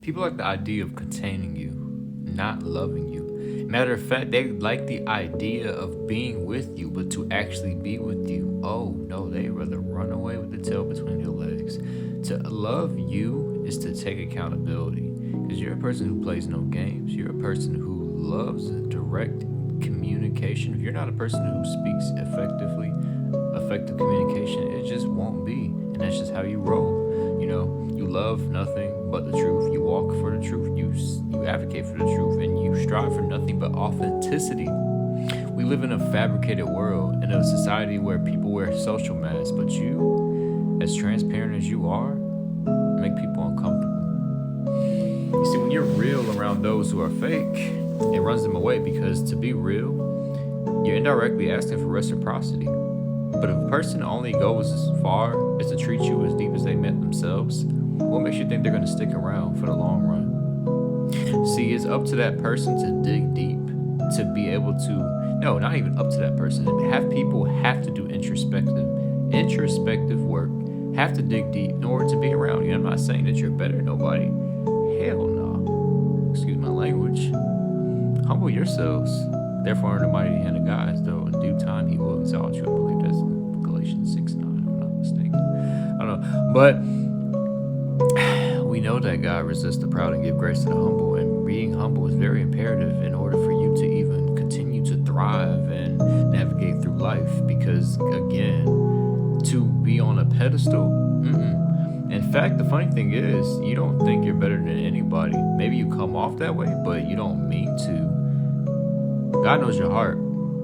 People like the idea of containing you, not loving you. Matter of fact, they like the idea of being with you, but to actually be with you, oh no, they rather run away with the tail between their legs. To love you is to take accountability, because you're a person who plays no games. You're a person who loves direct communication. If you're not a person who speaks effective communication, it just won't be, and that's just how you roll. You love nothing but the truth. You walk for the truth. You advocate for the truth, and you strive for nothing but authenticity. We live in a fabricated world, in a society where people wear social masks, but you, as transparent as you are, make people uncomfortable. You see, when you're real around those who are fake, it runs them away, because to be real, you're indirectly asking for reciprocity. But if a person only goes as far as to treat you as deep as they met themselves, what makes you think they're going to stick around for the long run? See, it's up to that person to dig deep, to be able to, no, not even up to that person. People have to do introspective work, have to dig deep in order to be around you. I'm not saying that you're better than nobody. Hell no. Excuse my language. Humble yourselves. Therefore, under the mighty hand of God, though in due time he will exalt you. I believe that's Galatians 6:9, if I'm not mistaken. I don't know. But we know that God resists the proud and give grace to the humble. And being humble is very imperative in order for you to even continue to thrive and navigate through life. Because, again, to be on a pedestal, in fact, the funny thing is, you don't think you're better than anybody. Maybe you come off that way, but you don't mean to. God knows your heart,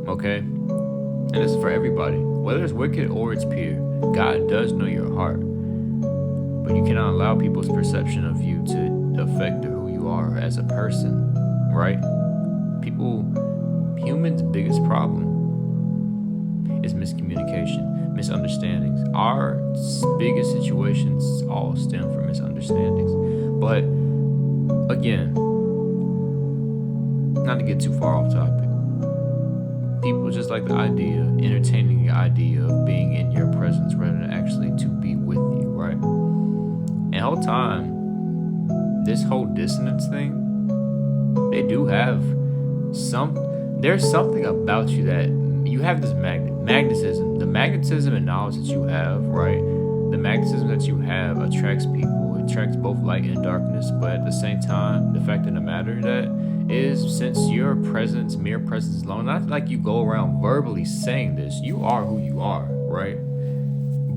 okay? And this is for everybody. Whether it's wicked or it's pure, God does know your heart. But you cannot allow people's perception of you to affect who you are as a person, right? Humans' biggest problem is miscommunication, misunderstandings. Our biggest situations all stem from misunderstandings. But again, not to get too far off topic, people just like the idea, entertaining the idea of being in your presence rather than actually to be with you, right? And the whole time, this whole dissonance thing, they do have there's something about you that you have this magnetism. The magnetism and knowledge that you have, right? The magnetism that you have attracts people. It attracts both light and darkness, but at the same time, the fact of the matter that is, since your presence, mere presence alone, not like you go around verbally saying this, you are who you are, right?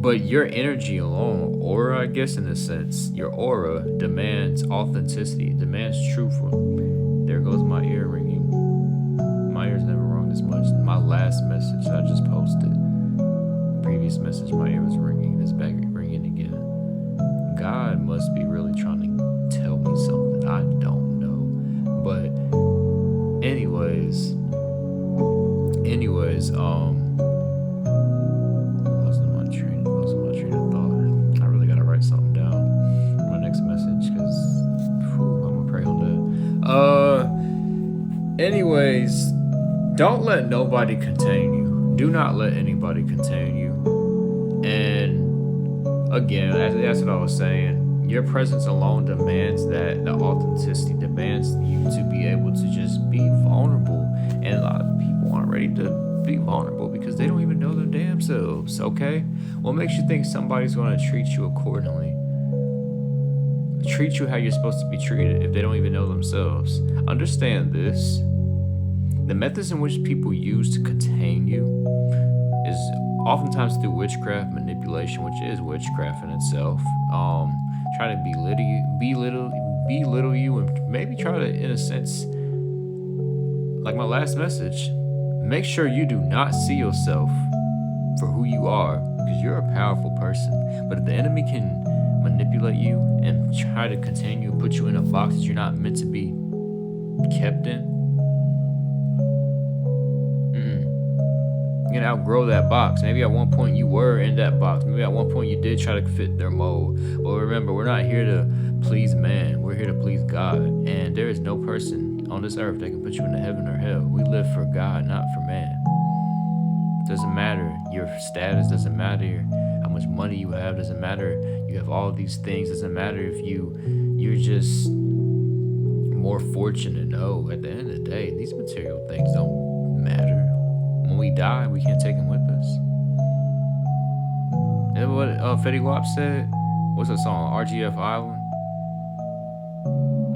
But your energy alone, aura, I guess in a sense, your aura demands authenticity, demands truthful. There goes my ear ringing. My ear's never rung this much. My last message I just posted, previous message, my ear was ringing, and it's back ringing again. God must be really trying to tell me something. I don't know. But anyways, losing my train of thought. I really gotta write something down for my next message, because I'm gonna pray on that. Anyways, don't let nobody contain you. Do not let anybody contain you. And again, that's what I was saying. Your presence alone demands that. The authenticity demands you to be able to just be vulnerable. And a lot of people aren't ready to be vulnerable because they don't even know their damn selves, okay? What makes you think somebody's going to treat you accordingly? Treat you how you're supposed to be treated if they don't even know themselves? Understand this. The methods in which people use to contain you is oftentimes through witchcraft, manipulation, which is witchcraft in itself. Try to belittle you, and maybe try to, in a sense, like my last message, make sure you do not see yourself for who you are, because you're a powerful person. But if the enemy can manipulate you and try to contain you, put you in a box that you're not meant to be kept in, you're gonna outgrow that box. Maybe at one point you were in that box. Maybe at one point you did try to fit their mold. But remember, we're not here to please man. We're here to please God. And there is no person on this earth that can put you into heaven or hell. We live for God, not for man. Doesn't matter your status. Doesn't matter how much money you have. Doesn't matter you have all these things. Doesn't matter if you're just more fortunate. No, at the end of the day, these material things don't matter. When we die, we can't take them with us. And what Fetty Wap said? What's that song? RGF Island?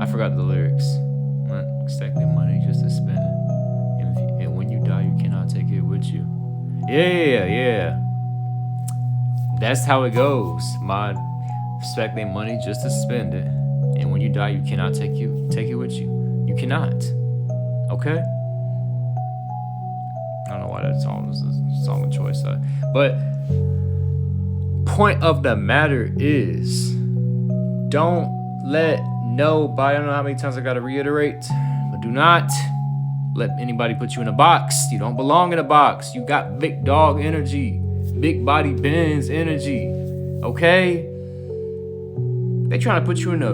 I forgot the lyrics. Not expecting money just to spend it. And when you die, you cannot take it with you. Yeah. That's how it goes. My expecting money just to spend it. And when you die, you cannot take it with you. You cannot. Okay? I don't know why that song was a song of choice. But point of the matter is, don't let nobody, I don't know how many times I gotta reiterate, but do not let anybody put you in a box. You don't belong in a box. You got big dog energy, big body Benz energy. Okay? They trying to put you in a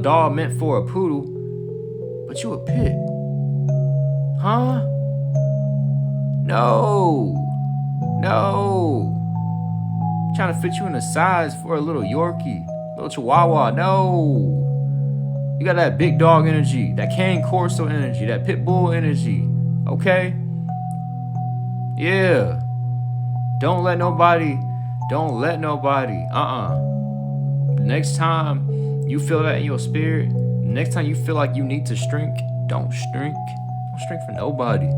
dog meant for a poodle, but you a pit. Huh? No. Trying to fit you in a size for a little Yorkie, little Chihuahua. No. You got that big dog energy, that Cane Corso energy, that Pit Bull energy. Okay? Yeah. Don't let nobody. Next time you feel that in your spirit, next time you feel like you need to shrink, don't shrink. Don't shrink for nobody.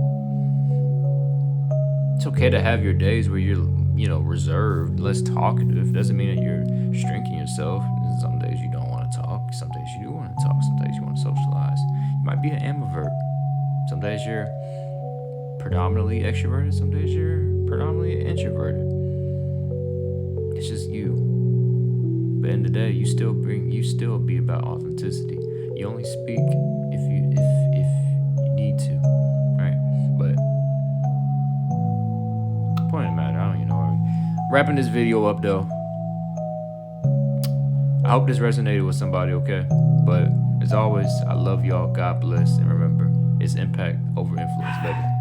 It's okay to have your days where you're, reserved, less talkative. Doesn't mean that you're shrinking yourself. Some days you don't want to talk. Some days you do want to talk. Some days you want to socialize. You might be an ambivert. Some days you're predominantly extroverted. Some days you're predominantly introverted. It's just you. But in the day, you still be about authenticity. You only speak if you need to, right? But point of the matter, I don't even know. Wrapping this video up though. I hope this resonated with somebody, okay? But as always, I love y'all. God bless, and remember, it's impact over influence, baby.